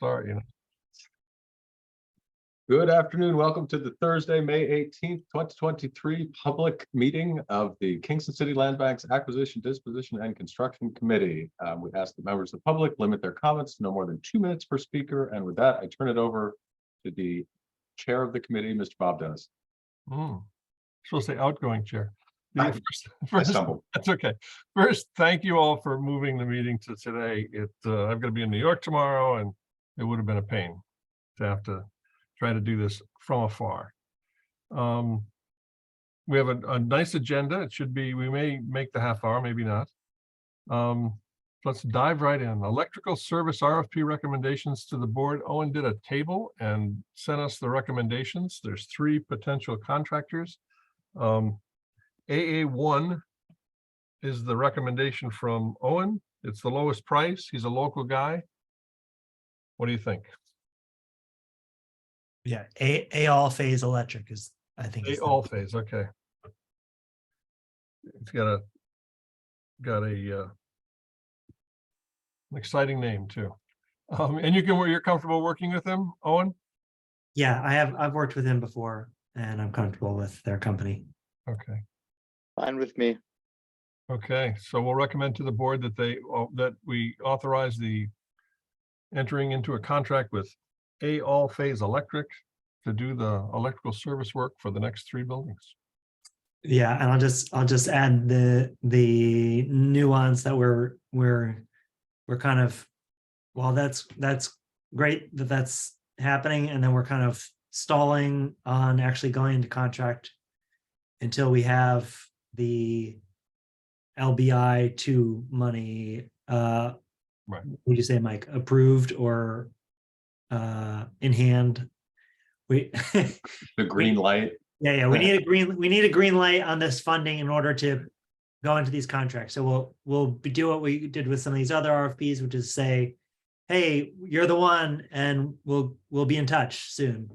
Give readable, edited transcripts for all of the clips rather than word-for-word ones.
start, you know. Good afternoon. Welcome to the Thursday, May 18th, 2023 public meeting of the Kingston City Land Bank's Acquisition, Disposition, and Construction Committee. We ask the members of the public limit their comments to no more than 2 minutes per speaker. And with that, I turn it over to the chair of the committee, Mr. Bob Dennis. Supposed to say outgoing chair. I First, stumbled. that's okay. First, thank you all for moving the meeting to today. I'm going to be in New York tomorrow, and it would have been a pain to have to try to do this from afar. We have a nice agenda. It should be, we may make the half hour, maybe not. Let's dive right in. Electrical service RFP recommendations to the board. Owen did a table and sent us the recommendations. There's 3 potential contractors. AA1 is the recommendation from Owen. It's the lowest price. He's a local guy. What do you think? Yeah, A all phase electric is, I think. A all phase, okay. It's got a an exciting name too. And you're comfortable working with him, Owen? Yeah, I've worked with him before and I'm comfortable with their company. Okay. Fine with me. Okay, so we'll recommend to the board that that we authorize the entering into a contract with A all phase electric to do the electrical service work for the next 3 buildings. Yeah, and I'll just add the nuance that we're kind of, well, that's great that that's happening, and then we're kind of stalling on actually going into contract until we have the LBI 2 money Right. Would you say, Mike, approved or in hand? We The green light. yeah, we need a green light on this funding in order to go into these contracts. So we'll do what we did with some of these other RFPs, which is say, hey, you're the one, and we'll be in touch soon.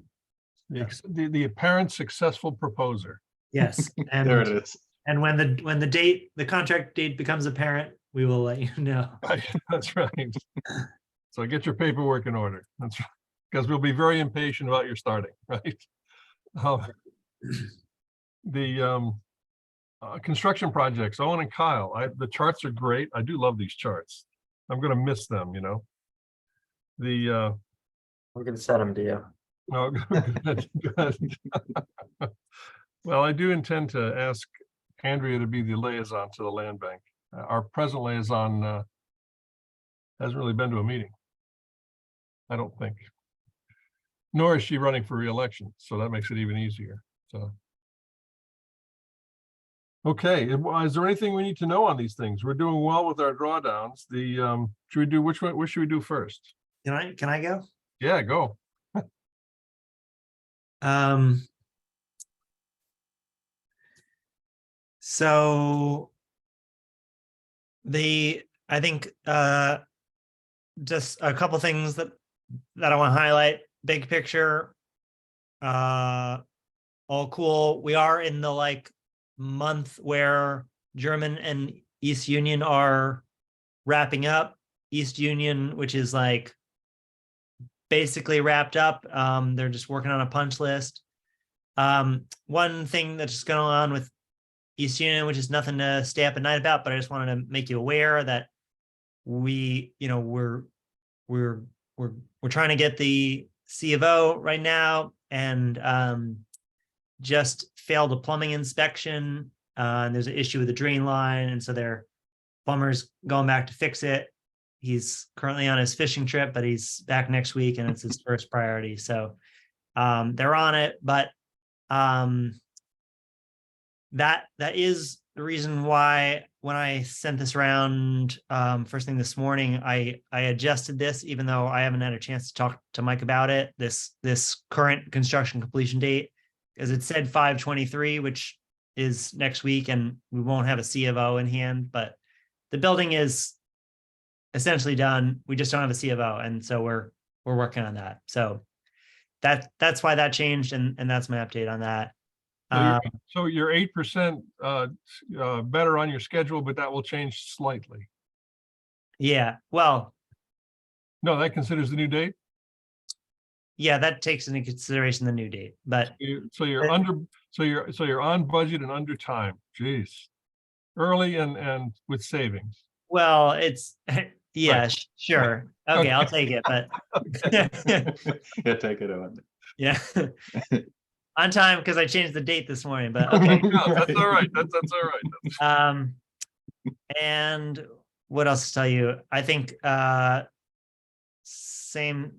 The apparent successful proposer. Yes, and There it is. And when the contract date becomes apparent, we will let you know. Right, that's right. So get your paperwork in order. That's right. Because we'll be very impatient about your starting, right? The construction projects, Owen and Kyle, the charts are great. I do love these charts. I'm going to miss them, you know. We're gonna send them to you. Oh, good. Well, I do intend to ask Andrea to be the liaison to the land bank. Our present liaison hasn't really been to a meeting, I don't think. Nor is she running for re-election, so that makes it even easier. So, okay, is there anything we need to know on these things? We're doing well with our drawdowns. Should we do which one? What should we do first? Can I go? Yeah, go. So I think just a couple things that I want to highlight. Big picture, all cool. We are in the month where German and East Union are wrapping up. East Union, which is basically wrapped up. They're just working on a punch list. One thing that's going on with East Union, which is nothing to stay up at night about, but I just wanted to make you aware that we're trying to get the C of O right now, and just failed a plumbing inspection. And there's an issue with the drain line, and so their plumber's going back to fix it. He's currently on his fishing trip, but he's back next week, and it's his first priority. So they're on it, but that is the reason why when I sent this around first thing this morning, I adjusted this, even though I haven't had a chance to talk to Mike about it, this current construction completion date, because it said 5/23, which is next week, and we won't have a C of O in hand, but the building is essentially done. We just don't have a C of O, and so we're working on that. So that's why that changed, and that's my update on that. So you're 8% better on your schedule, but that will change slightly. Yeah, well, No, that considers the new date? yeah, that takes into consideration the new date, but So you're on budget and under time. Jeez. Early and with savings. well, it's, yeah, Right. sure. Okay, I'll Okay. take it, but Yeah, take it on. yeah. On time, because I changed the date this morning, but okay. No, that's all right. That's all right. And what else to tell you? I think same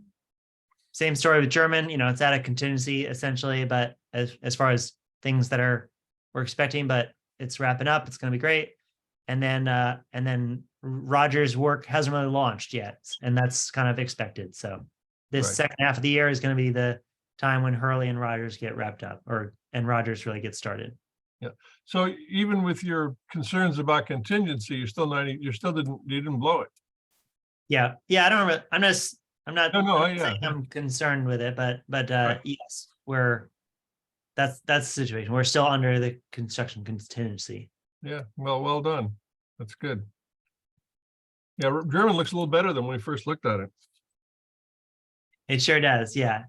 story with German, it's at a contingency essentially, but as far as things that we're expecting, but it's wrapping up, it's gonna be great. And then Roger's work hasn't really launched yet, and that's kind of expected. So this Right. second half of the year is gonna be the time when Hurley and Rogers get wrapped up, and Rogers really gets started. So even with your concerns about contingency, you didn't blow it. Yeah, I don't remember. I'm not No, I'm not yeah. saying I'm concerned with it, but Right. yes, that's the situation. We're still under the construction contingency. Yeah, well done. That's good. Yeah, German looks a little better than when we first looked at it. It sure does. Yeah.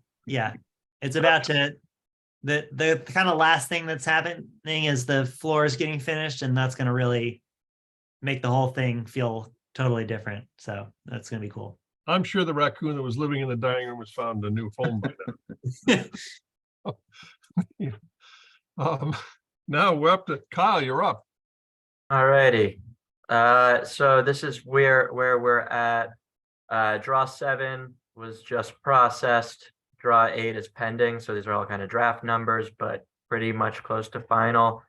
It's about to, the kind of last thing that's happening is the floor is getting finished, and that's going to really make the whole thing feel totally different. So that's going to be cool. I'm sure the raccoon that was living in the dining room has found a new home by now. Now we're up to Kyle, you're up. Alrighty. So this is where we're at. Draw 7 was just processed. Draw 8 is pending. So these are all kind of draft numbers, but pretty much close to final.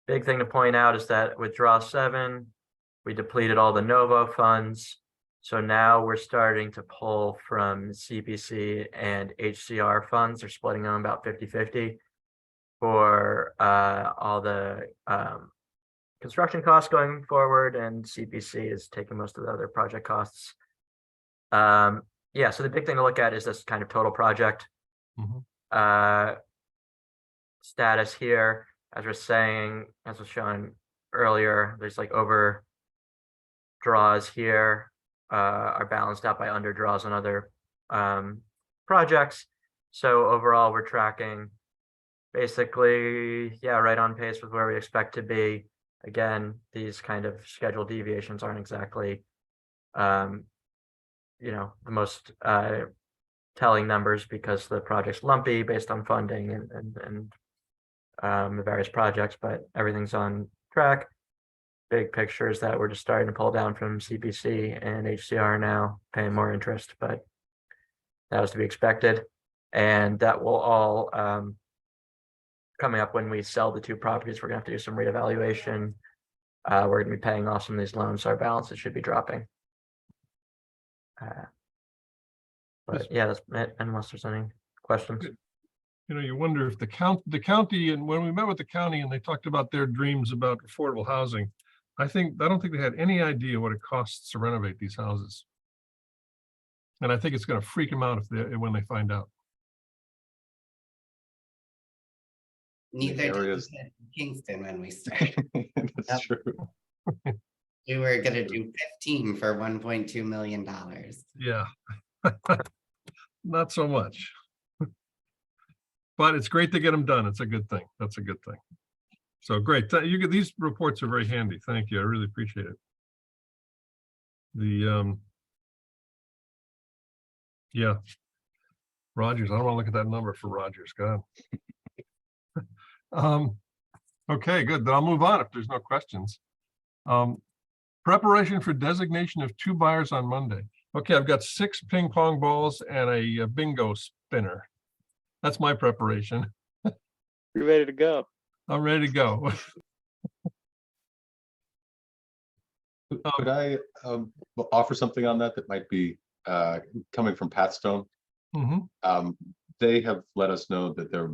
Big thing to point out is that with draw 7, we depleted all the Novo funds. So now we're starting to pull from CPC and HCR funds. They're splitting them about 50-50 for all the construction costs going forward, and CPC is taking most of the other project costs. Yeah, so the big thing to look at is this kind of total project status here. As we're saying, as was shown earlier, there's like over draws here are balanced out by under draws on other projects. So overall, we're tracking basically, yeah, right on pace with where we expect to be. Again, these kind of schedule deviations aren't exactly, the most telling numbers, because the project's lumpy based on funding and the various projects, but everything's on track. Big picture is that we're just starting to pull down from CPC and HCR now, paying more interest, but that was to be expected. And that will all coming up when we sell the 2 properties. We're gonna have to do some reevaluation. We're gonna be paying off some of these loans, so our balances should be dropping. But yeah, that's it, unless there's any questions. You wonder if the county, and when we met with the county and they talked about their dreams about affordable housing, I don't think they had any idea what it costs to renovate these houses. And I think it's going to freak them out when they find out. Neither did we areas- get in Kingston when we started. That's true. We were gonna do 15 for $1.2 million. Yeah. Not so much. But it's great to get them done. It's a good thing. That's a good thing. So great. These reports are very handy. Thank you. I really appreciate it. Yeah. Rogers, I don't want to look at that number for Rogers. God. Okay, good. Then I'll move on if there's no questions. Preparation for designation of 2 buyers on Monday. Okay, I've got 6 ping pong balls and a bingo spinner. That's my preparation. You're ready to go. I'm ready to go. Could I offer something on that might be coming from Pat Stone? They have let us know that there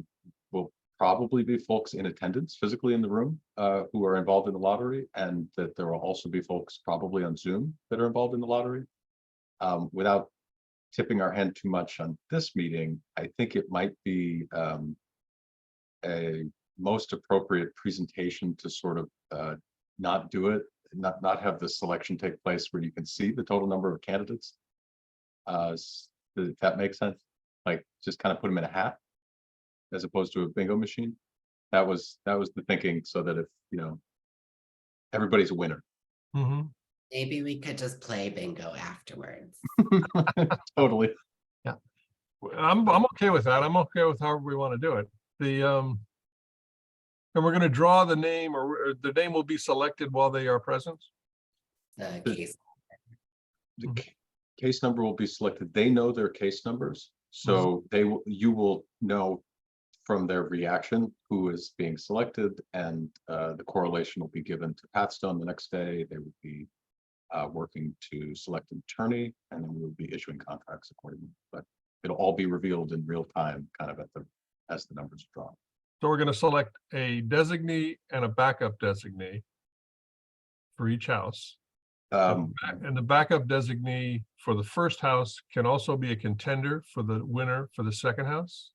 will probably be folks in attendance physically in the room who are involved in the lottery, and that there will also be folks probably on Zoom that are involved in the lottery. Without tipping our hand too much on this meeting, I think it might be a most appropriate presentation to sort of not do it, not have the selection take place where you can see the total number of candidates. Does that make sense? like just kind of put them in a hat as opposed to a bingo machine. That was the thinking, so that if, everybody's a winner. Mhm. Maybe we could just play bingo afterwards. Totally. I'm okay with that. I'm okay with however we want to do it. And we're going to draw the name, or the name will be selected while they are present. The The- case. The case number will be selected. They know their case numbers, so you will know from their reaction who is being selected, and the correlation will be given to Pat Stone the next day. They will be working to select an attorney, and then we will be issuing contracts accordingly. But it'll all be revealed in real time, kind of as the numbers are drawn. So we're going to select a designee and a backup designee for each house. And the backup designee for the first house can also be a contender for the winner for the second house.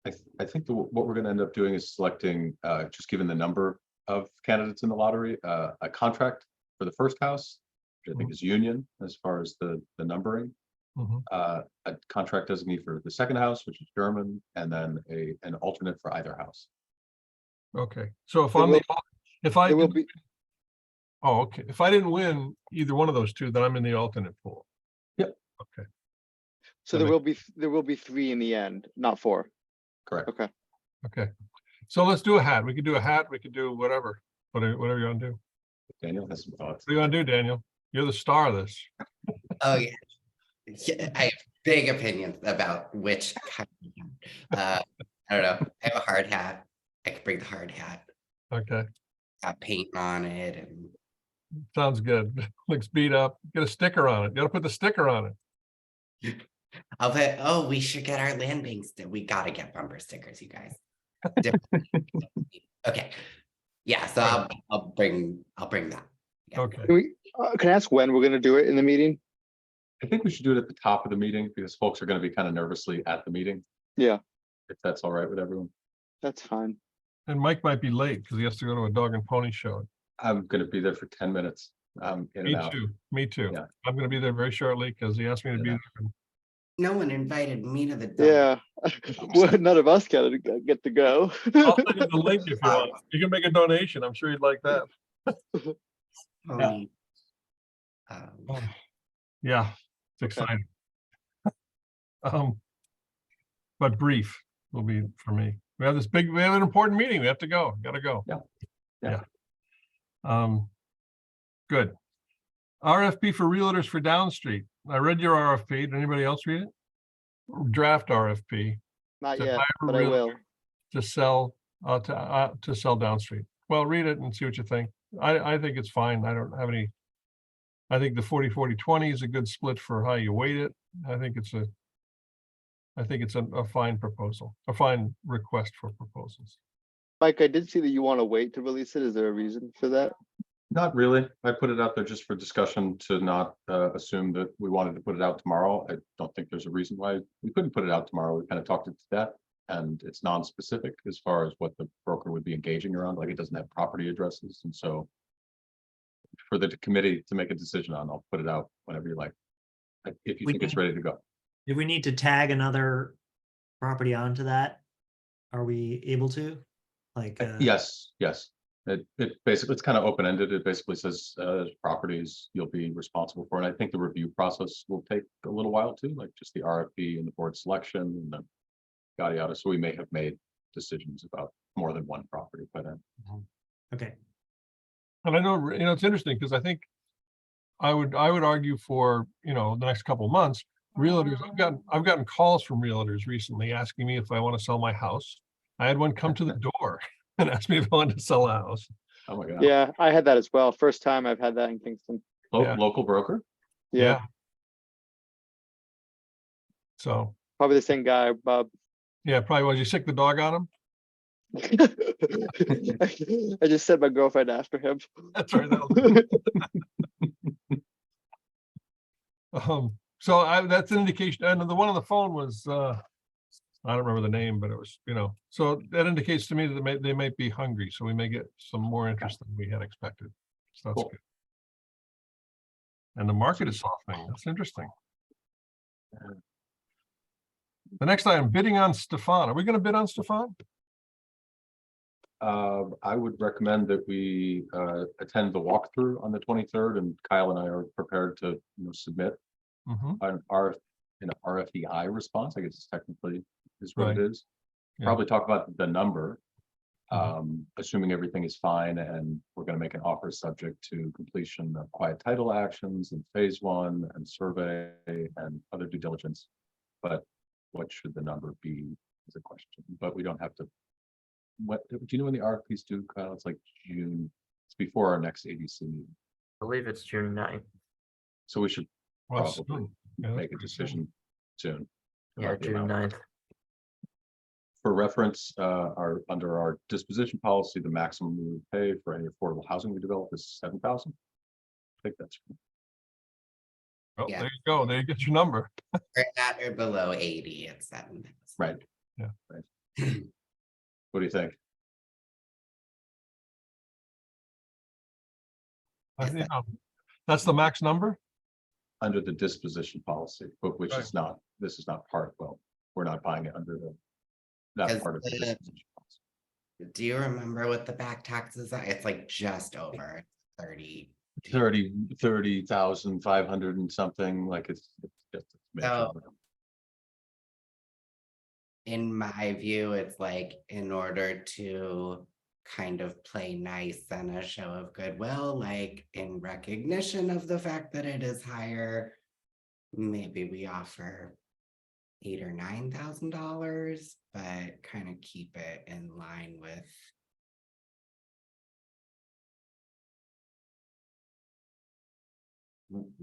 I think what we're going to end up doing is selecting, just given the number of candidates in the lottery, a contract for the first house, which I think is union as far as the numbering. Mhm. A contract designee for the second house, which is German, and then an alternate for either house. Okay, so if There I'm will- if I There will didn't- be, oh, okay, if I didn't win either one of those two, then I'm in the alternate pool. Yep. Okay, so that there will be 3 in the end, not 4. Correct. Okay. okay. So let's do a hat. We could do a hat. We could do whatever you want to do. Daniel has some thoughts. What do you want to do, Daniel? You're the star of this. Oh, yeah. Yeah, I have big opinions about which kind of hat. I don't know. I have a hard hat. I could bring the hard hat. Okay, Got paint on it and sounds good. Looks beat up. Get a sticker on it. You got to put the sticker on it. I'll put, oh, we should get our land banks. We gotta get bumper stickers, you guys. Definitely. Okay. Yeah, so I'll bring that. Yeah. Okay, Can I ask when we're gonna do it in the meeting? I think we should do it at the top of the meeting because folks are going to be kind of nervously at the meeting, Yeah, if that's all right with everyone. that's fine. and Mike might be late because he has to go to a dog and pony show. I'm going to be there for 10 minutes. In Me and out. too. Me too. Yeah. I'm going to be there very shortly because he asked me to be Yeah. there. No one invited me to the. Yeah, well, none of us get to go. I'll send you the link if you want. You can make a donation. I'm sure you'd like that. Pony. Yeah, it's Okay. exciting. But brief will be for me. We have an important meeting. We have to go. Gotta go. Yeah. Good. RFP for realtors for Down Street. I read your RFP. Did anybody else read it? Draft RFP Not to yet, hire a but I will. to sell Down Street. Well, read it and see what you think. I think it's fine. I don't have any. I think the 40-40-20 is a good split for how you weight it. I think it's a fine proposal, a fine request for proposals. Mike, I did see that you want to wait to release it. Is there a reason for that? Not really. I put it out there just for discussion to not assume that we wanted to put it out tomorrow. I don't think there's a reason why we couldn't put it out tomorrow. We kind of talked it to death, and it's non-specific as far as what the broker would be engaging around. Like, it doesn't have property addresses, and so for the committee to make a decision on, I'll put it out whenever you like. If you We think it's ready to go. Do we need to tag another property onto that? Are we able to? Like, Yes. It basically, it's kind of open-ended. It basically says properties you'll be responsible for. And I think the review process will take a little while too, like just the RFP and the board selection and the yada yada. So we may have made decisions about more than one property by then. okay, And I know, it's interesting because I think I would argue for, the next couple of months, realtors, I've gotten calls from realtors recently asking me if I want to sell my house. I had one come to the door and ask me if I wanted to sell a house. Oh my God. Yeah, I had that as well. First time I've had that in Kingston. Yeah. Local broker? Yeah, So, probably the same guy, Bob. yeah, probably was. You sick the dog on him? I just said my girlfriend after him. That's right. So that's an indication. And the one on the phone was, I don't remember the name, but it was, so that indicates to me that they might be hungry. So we may get some more interest than we had expected. So that's Cool. good. And the market is softening. That's interesting. The next item, bidding on Stefan. Are we going to bid on Stefan? I would recommend that we attend the walkthrough on the 23rd, and Kyle and I are prepared to submit Mhm. an RFEI response. I guess it's technically is what Right. it is. Yeah. Probably talk about the number, Mhm. assuming everything is fine, and we're going to make an offer subject to completion of quiet title actions in phase 1 and survey and other due diligence. But what should the number be is a question, but we don't have to. What, do you know when the RFPs do, Kyle? It's like June. It's before our next ADC meeting. I believe it's June 9th. So we should Well, it's probably soon. Yeah, that's make a pretty soon. decision soon. Yeah, about the June amount. 9th. For reference, under our disposition policy, the maximum we would pay for any affordable housing we develop is 7,000. I think that's Oh, Yeah. there you go. There you get your number. We're at or below 80 at 7. right. Yeah. Right. What do you think? You know, that's the max number? Under the disposition policy, but which Right. is not, this is not part, well, we're not buying it under the, not Because part of the the- disposition policy. Do you remember what the back taxes are? It's like just over 30. 30,500 and something, like it's just. a smidge So- over. In my view, it's like in order to kind of play nice and a show of goodwill, like in recognition of the fact that it is higher, maybe we offer $8,000 or $9,000, but kind of keep it in line with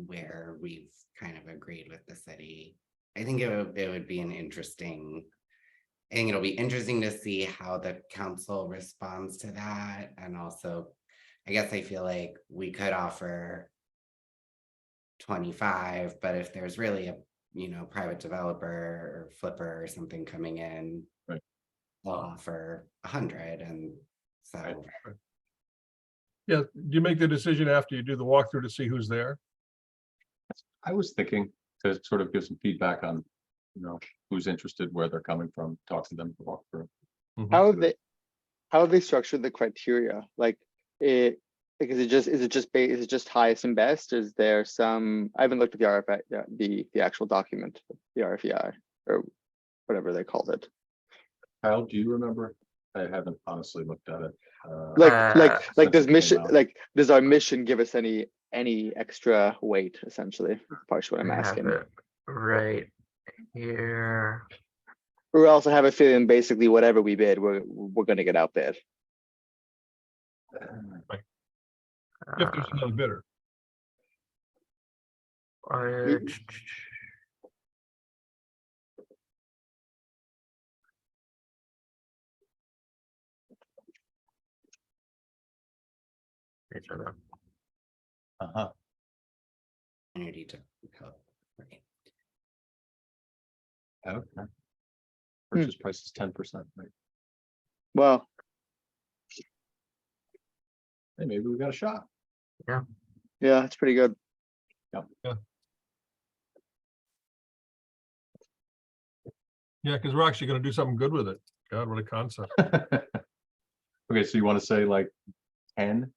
where we've kind of agreed with the city. I think it would be an interesting. I think it'll be interesting to see how the council responds to that. And also, I guess I feel like we could offer 25, but if there's really a, private developer or flipper or something coming in, Right. they'll offer 100. And so, Right. Yeah, do you make the decision after you do the walkthrough to see who's there? I was thinking to sort of give some feedback on, who's interested, where they're coming from, talk to them, walk through. Mhm. How have they structured the criteria? Like is it just highest and best? Is there some, I haven't looked at the RFI, the actual document, the RFEI or whatever they called it. Kyle, do you remember? I haven't honestly looked at it. Like since does it came mission, out. like does our mission give us any extra weight, essentially? That's partially what I'm I have asking. it right here. Or else I have a feeling basically whatever we bid, we're gonna get outbid. If there's another bidder. Uh, These are the- Uh-huh. energy to right. Okay. Purchase price is 10%, right? Well, Hey, maybe we got a shot. yeah, it's pretty good. Yeah, because we're actually going to do something good with it. God, what a concept. Okay, so you want to say like 10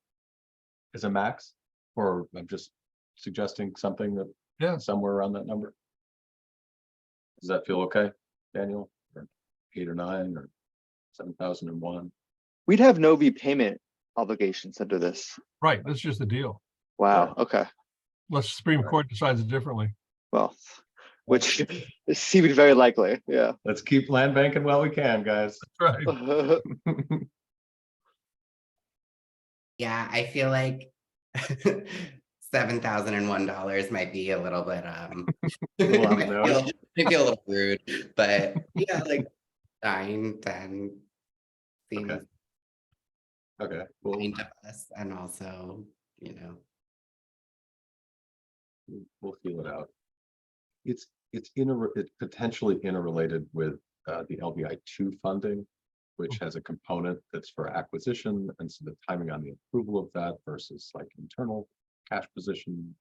is a max? Or I'm just suggesting something that, Yeah. somewhere around that number? Does that feel okay, Daniel? Or 8 or 9 or 7,001? We'd have no repayment obligations under this. Right, that's just the deal. Wow, okay. Unless the Supreme Court decides it differently. Well, which seemed very likely, yeah. Let's keep land banking while we can, guys. That's right. Yeah, I feel like $7,001 might be a little bit Little out might there. feel a little rude, but yeah, like 9, 10 seems Okay. Okay, well, fine to us, and also, we'll feel it out. It's potentially interrelated with the LBI-2 funding, which has a component that's for acquisition, and so the timing on the approval of that versus like internal cash position.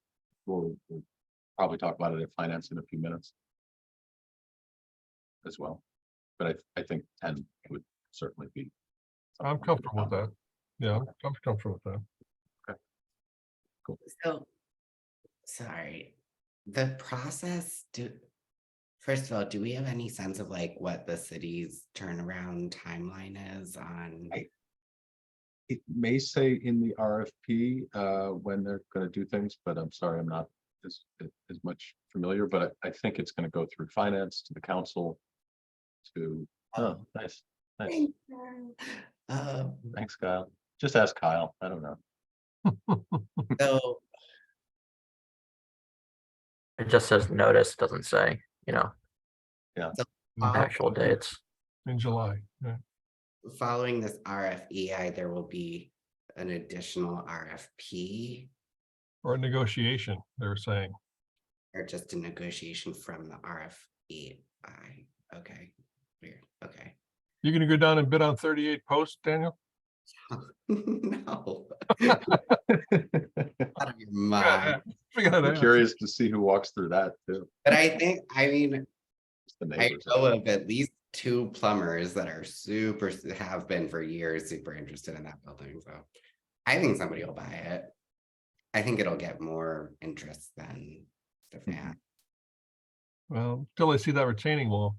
We'll probably talk about it at finance in a few minutes. as well. But I think 10 would certainly be. I'm comfortable with that. Yeah, I'm comfortable with that. So, sorry, the process, first of all, do we have any sense of like what the city's turnaround timeline is on? It may say in the RFP when they're going to do things, but I'm sorry, I'm not as much familiar, but I think it's going to go through finance to the council to, oh, nice. Thank you. Thanks, Kyle. Just ask Kyle. I don't know. So, It just says notice, doesn't say, you know, actual dates. In July. Yeah. following this RFEI, there will be an additional RFP Or a negotiation, they're saying. or just a negotiation from the RFEI. Okay, weird. Okay. You're gonna go down and bid on 38 posts, Daniel? No. Out of your mind. I'm curious to see who walks through that too. But I think, I mean, It's the I neighbors. know of at least 2 plumbers that are have been for years, super interested in that building. So I think somebody will buy it. I think it'll get more interest than Stefan. Well, till I see that retaining wall.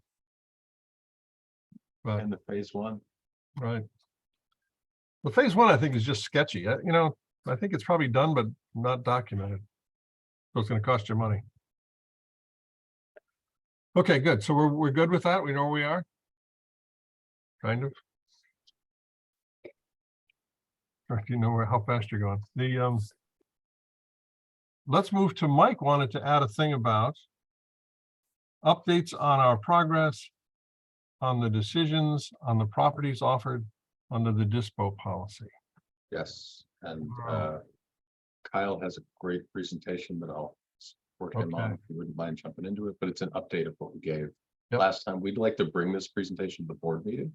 But, And the phase 1. right. The phase 1, I think, is just sketchy. You know, I think it's probably done, but not documented. So it's gonna cost you money. Okay, good. So we're good with that. We know where we are. Kind of. Or do you know how fast you're going? Let's move to Mike wanted to add a thing about updates on our progress on the decisions on the properties offered under the dispo policy. Yes, and Kyle has a great presentation that I'll support him on Okay. if you wouldn't mind jumping into it, but it's an update of what we gave Yep. last time. We'd like to bring this presentation to the board meeting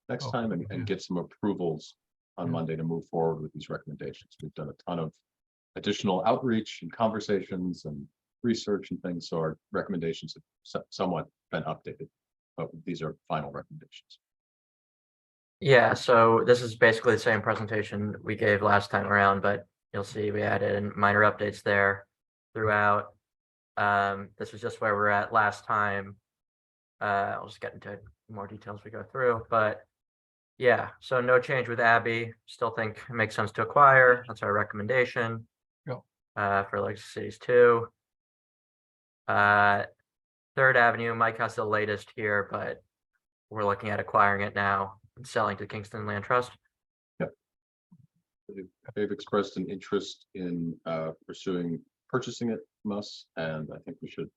next Oh, time yeah. and get some approvals on Yeah. Monday to move forward with these recommendations. We've done a ton of additional outreach and conversations and research and things, so our recommendations have somewhat been updated, but these are final recommendations. Yeah, so this is basically the same presentation we gave last time around, but you'll see we added in minor updates there throughout. This is just where we're at last time. I'll just get into more details as we go through, but yeah, so no change with Abby. Still think it makes sense to acquire. That's our recommendation. Yep. For Legacy Cities 2. Third Avenue, Mike has the latest here, but we're looking at acquiring it now and selling to Kingston Land Trust. They've expressed an interest in purchasing it from us, and I think we should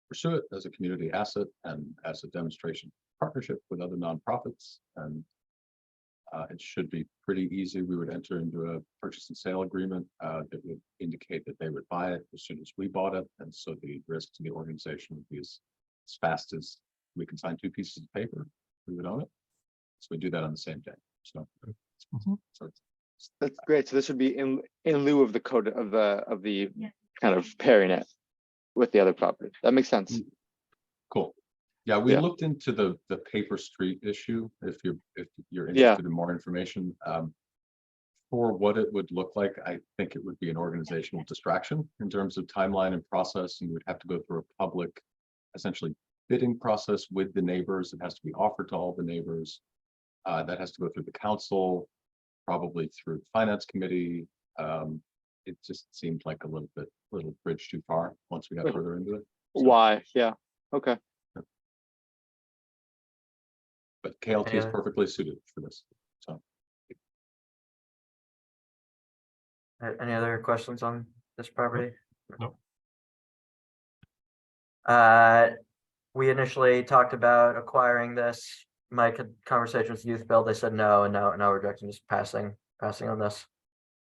pursue it as a community asset and as a demonstration partnership with other nonprofits. And it should be pretty easy. We would enter into a purchase and sale agreement that would indicate that they would buy it as soon as we bought it, and so the risk to the organization would be as fast as we can sign 2 pieces of paper, we would own it. So we do that on the same day. So, Mhm. so That's great. So this would be in lieu of the code of the kind of pairing it with the other property. That makes sense. cool. Yeah, we Yeah. looked into the paper street issue. If you're Yeah. interested in more information, for what it would look like, I think it would be an organizational distraction in terms of timeline and process, and we'd have to go through a public, essentially bidding process with the neighbors. It has to be offered to all the neighbors. That has to go through the council, probably through the finance committee. It just seemed like a little bridge too far once we got further into it. So, Why? Yeah. Okay. but KLT is Yeah. perfectly suited for this. So Any other questions on this property? Nope. We initially talked about acquiring this. Mike had conversations with Youth Build. They said no, and now rejection, just passing on this.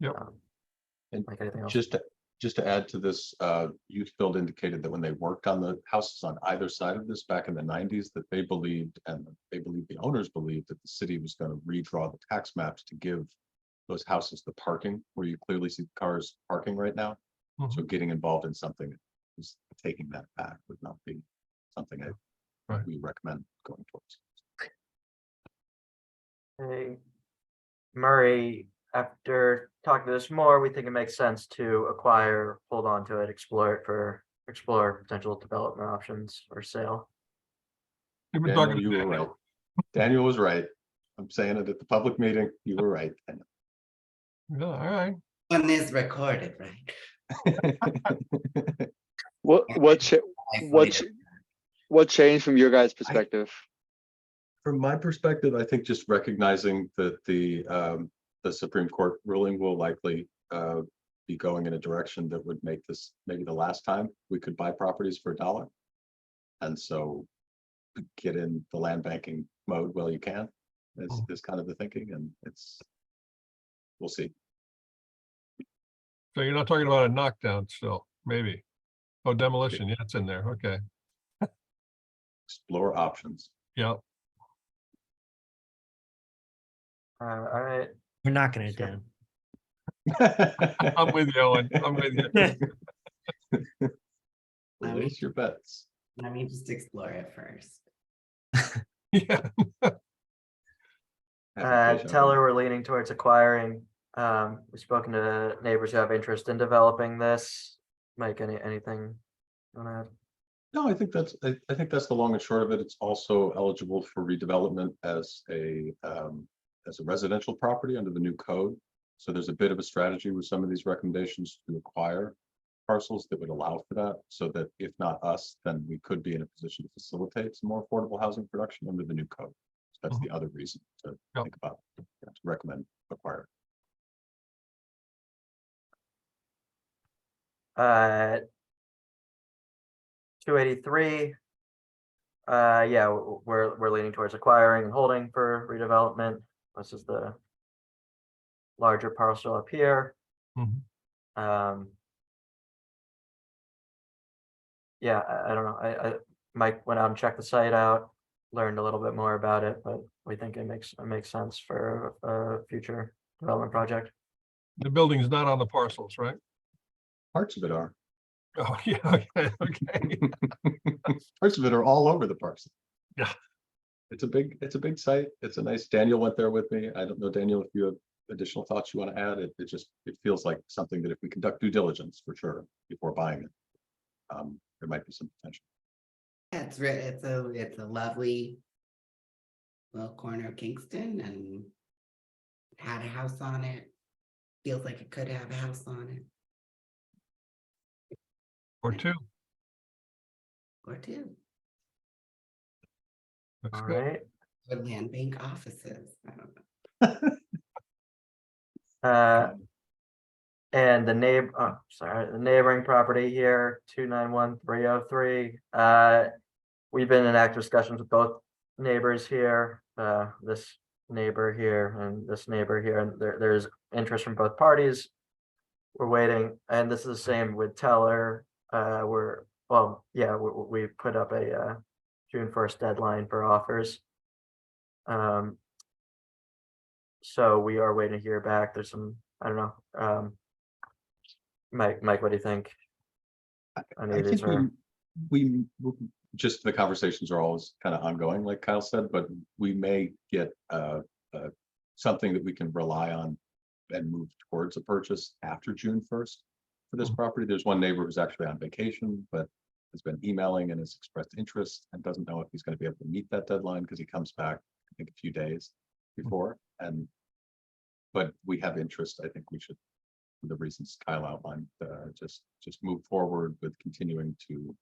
Yep. And Like anything else. just to add to this, Youth Build indicated that when they worked on the houses on either side of this back in the 90s, that they believed, and they believed the owners believed, that the city was going to redraw the tax maps to give those houses the parking where you clearly see cars parking right now. So getting involved in something is taking that back would not be something I Right. we recommend going towards. Hey, Murray, after talking to this more, we think it makes sense to acquire, hold on to it, explore potential development options or sale. You've been Daniel, talking to you were Daniel. right. Daniel was right. I'm saying it at the public meeting. You were right. Yeah, all right. One is recorded, right? What changed from your guys' perspective? From my perspective, I think just recognizing that the Supreme Court ruling will likely be going in a direction that would make this maybe the last time we could buy properties for $1. And so get in the land banking mode while you can is kind of the thinking, and we'll see. So you're not talking about a knockdown still, maybe? Oh, demolition, yeah, it's in there, okay, Explore options. yeah. All right, We're knocking it Sure. down. I'm with you, Owen, I'm with you. Place your bets. Let me just explore it first. Yeah, Teller, we're leaning towards acquiring. We've spoken to neighbors who have interest in developing this. Mike, anything you want to add? No, I think that's the long and short of it. It's also eligible for redevelopment as a residential property under the new code. So there's a bit of a strategy with some of these recommendations to acquire parcels that would allow for that, so that if not us, then we could be in a position to facilitate some more affordable housing production under the new code. So that's the other reason to Yep. think about, to recommend acquire. 283. Yeah, we're leaning towards acquiring and holding for redevelopment. This is the larger parcel up here. Mhm. Yeah, I don't know. I Mike went out and checked the site out, learned a little bit more about it, but we think it makes sense for a future development project. The building's not on the parcels, right? Parts of it are. Oh, yeah, okay, okay. Parts of it are all over the parcel. Yeah. It's a big site. It's a nice, Daniel went there with me. I don't know, Daniel, if you have additional thoughts you want to add. It feels like something that if we conduct due diligence for sure before buying it, there might be some potential. Yeah, it's a lovely little corner of Kingston, and it had a house on it. Feels like it could have a house on it Or two, or two. looks All good. right. Or land bank offices. I don't know. And the neighboring property here, 291303. We've been in active discussions with both neighbors here, this neighbor here and this neighbor here, and there's interest from both parties. We're waiting, and this is the same with Teller. We put up a June 1st deadline for offers. So we are waiting to hear back. There's some, I don't know. Mike, what do you think? I think we just, the conversations are always kind of ongoing, like Kyle said, but we may get something that we can rely on and move towards a purchase after June 1st for this property. There's one neighbor who's actually on vacation, but has been emailing and has expressed interest and doesn't know if he's going to be able to meet that deadline because he comes back, I think, a few days before. But we have interest. I think we should, for the reasons Kyle outlined, just move forward with continuing to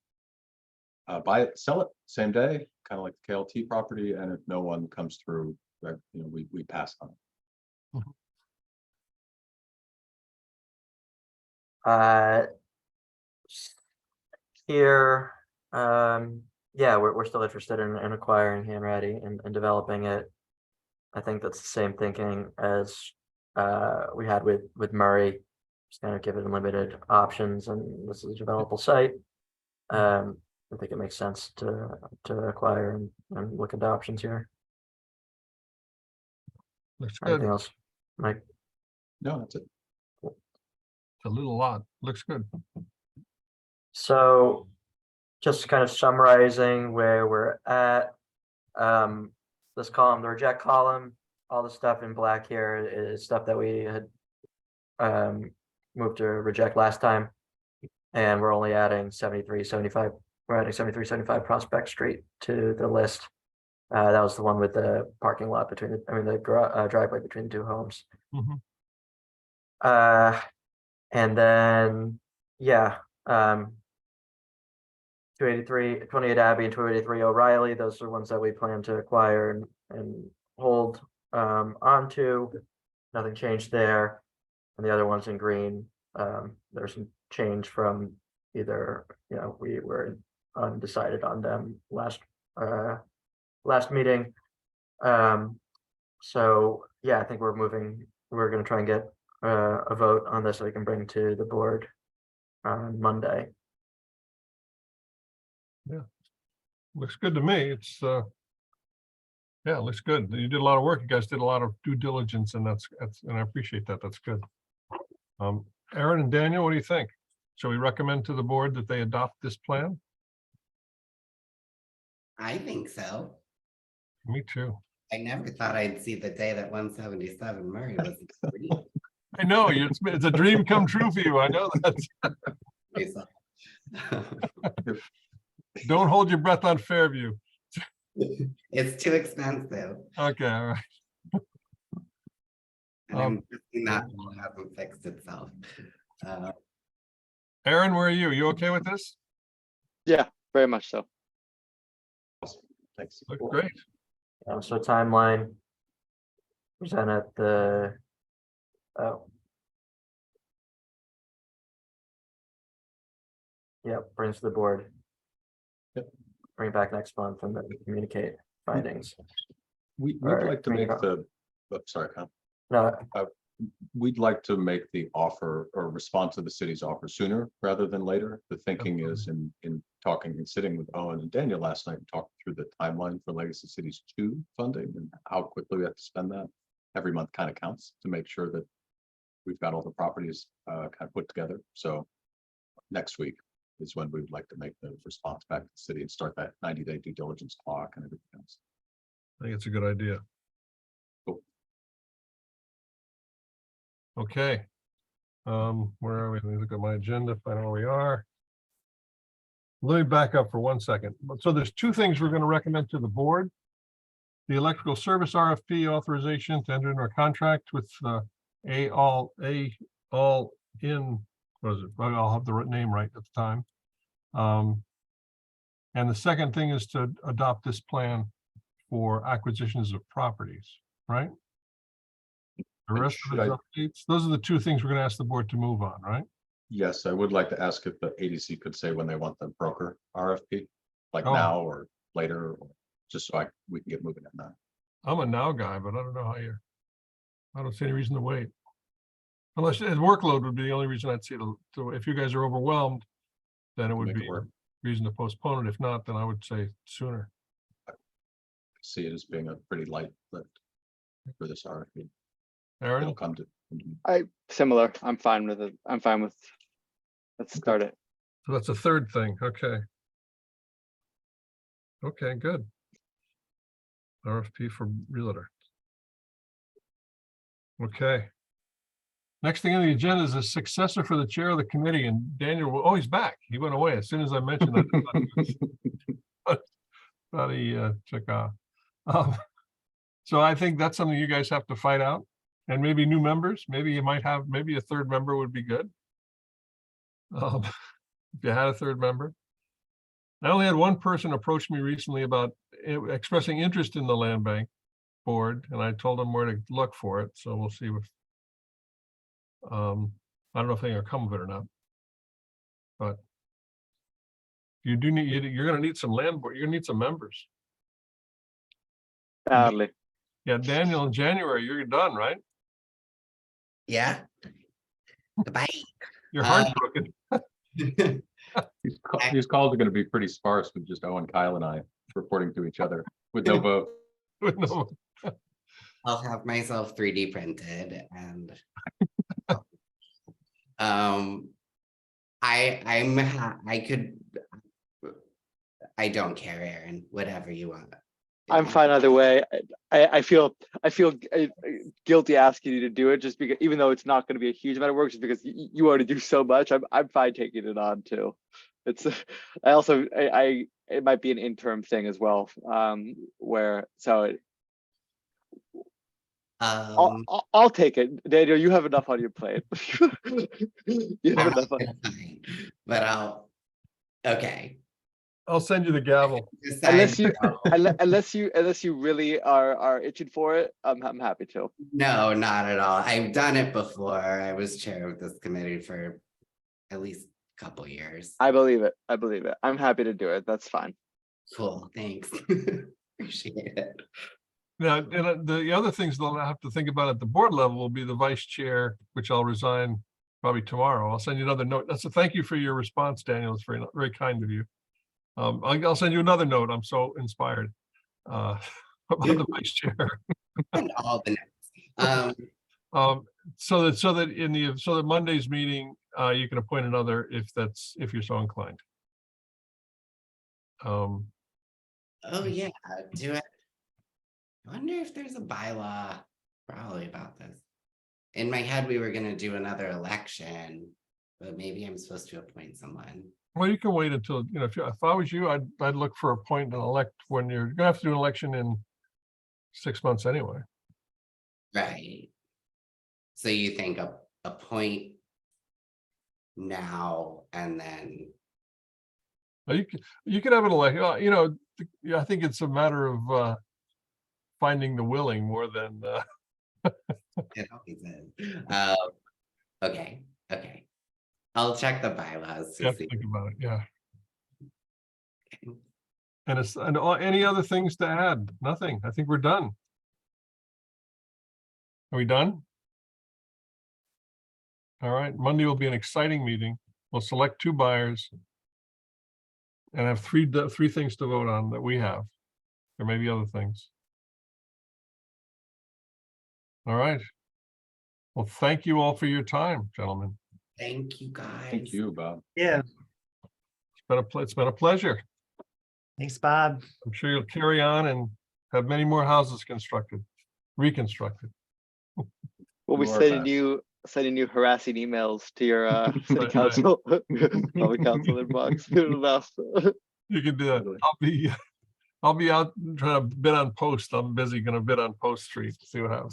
buy it, sell it same day, kind of like the KLT property. And if no one comes through, we pass on it. Here, yeah, we're still interested in acquiring Hanratty and developing it. I think that's the same thinking as we had with Murray. Just kind of give it limited options, and this is a developable site. I think it makes sense to acquire and look into options here. Looks good. Anything else, Mike? No, that's it. It's a little lot, looks good. So just kind of summarizing where we're at. This column, the reject column, all the stuff in black here is stuff that we had moved to reject last time. And we're only adding 7375. We're adding 7375 Prospect Street to the list. That was the one with the parking lot between the driveway between the two homes. Mhm. And then, yeah, 283, 28 Abbey and 283 O'Reilly, those are ones that we plan to acquire and hold onto. Nothing changed there. And the other ones in green, there's some change from either, we were undecided on them last meeting. So yeah, I think we're going to try and get a vote on this so we can bring to the board on Monday. Looks good to me. It's, yeah, it looks good. You did a lot of work. You guys did a lot of due diligence, and and I appreciate that. That's good. Aaron and Daniel, what do you think? Shall we recommend to the board that they adopt this plan? I think so. Me too. I never thought I'd see the day that 177 Murray was free. I know, it's a dream come true for you. I know that. Don't hold your breath on Fairview. It's too expensive. Okay, all right. And I'm guessing that wall hasn't fixed itself. Aaron, where are you? You okay with this? Yeah, very much so. Thanks. Looks great. So timeline present at the brings to the board. Yep. Bring it back next month and then communicate findings. We'd Alright, like to make the, sorry, Con. No, We'd like to make the offer or respond to the city's offer sooner rather than later. The thinking is in talking and sitting with Owen and Daniel last night, and talking through the timeline for Legacy Cities 2 funding and how quickly we have to spend that. Every month kind of counts to make sure that we've got all the properties kind of put together. So next week is when we would like to make the response back to the city and start that 90-day due diligence clock and everything else. I think it's a good idea. Cool. Okay. Where are we? Let me look at my agenda, find out where we are. Let me back up for 1 second. So there's two things we're going to recommend to the board. The electrical service RFP authorization to enter into a contract with all in, what is it? I'll have the name right at the time. And the second thing is to adopt this plan for acquisitions of properties, right? The rest of the updates, those are the two things we're going to ask the board to move on, right? Yes, I would like to ask if the ADC could say when they want the broker RFP, like Oh. now or later, or just so we can get moving on that. I'm a now guy, but I don't know how I don't see any reason to wait. Unless the workload would be the only reason I'd see so if you guys are overwhelmed, then it would Make it be a work. reason to postpone it. If not, then I would say sooner. See it as being a pretty light lift for this RFP. Aaron? It'll come to. Similar. I'm fine with it. I'm fine with. Let's start it. So that's a third thing. Okay. Okay, good. RFP for realtor. Okay. Next thing on the agenda is a successor for the chair of the committee, and Daniel, oh, he's back. He went away as soon as I mentioned that. Thought he took off. So I think that's something you guys have to fight out, and maybe new members. Maybe you might have, maybe a third member would be good. If you had a third member. I only had one person approach me recently about expressing interest in the land bank board, and I told them where to look for it. So we'll see if I don't know if they're gonna come of it or not. But you do need, you're gonna need some land board, you're gonna need some members. Badly. Yeah, Daniel, in January, you're done, right? Yeah. Goodbye. You're heartbroken. These calls are going to be pretty sparse with just Owen, Kyle, and I reporting to each other with no vote. No. I'll have myself 3D printed and I could I don't care, Aaron, whatever you want. I'm fine either way. I feel guilty asking you to do it just because, even though it's not going to be a huge amount of work, just because you already do so much. I'm fine taking it on too. It's I it might be an interim thing as well. Where so I'll take it. Daniel, you have enough on your plate. You have enough on. fine, but okay. I'll send you the gavel. Unless you, Decide unless you really are itching for it, I'm happy to. no, not at all. I've done it before. I was chair of this committee for at least a couple years. I believe it. I believe it. I'm happy to do it. That's fine. Cool, thanks. Appreciate it. Now, and the other things that I'll have to think about at the board level will be the vice chair, which I'll resign probably tomorrow. I'll send you another note. That's a thank you for your response, Daniel. It's very, very kind of you. I'll send you another note. I'm so inspired about the vice chair. And all the notes. So that Monday's meeting, you can appoint another if you're so inclined. Oh yeah, do it. I wonder if there's a bylaw probably about this. In my head, we were gonna do another election, but maybe I'm supposed to appoint someone. Well, you can wait until, if I was you, I'd look for appoint and elect when you're gonna have to do an election in 6 months anyway. Right. So you think appoint now and then, Well, you could have an election, I think it's a matter of finding the willing more than it always is. Okay. I'll check the bylaws you to have to see. think about it, yeah. And any other things to add? Nothing. I think we're done. Are we done? All right, Monday will be an exciting meeting. We'll select 2 buyers and have three things to vote on that we have. There may be other things. All right. Well, thank you all for your time, gentlemen. Thank you, guys. Thank you, Bob. Yeah, It's been a pleasure. thanks, Bob. I'm sure you'll carry on and have many more houses reconstructed. We'll be You are sending you harassing emails to your city Right. council, public council inbox. Good enough. You can do that. Totally. I'll be out trying to bid on Post. I'm busy gonna bid on Post Street, see what happens.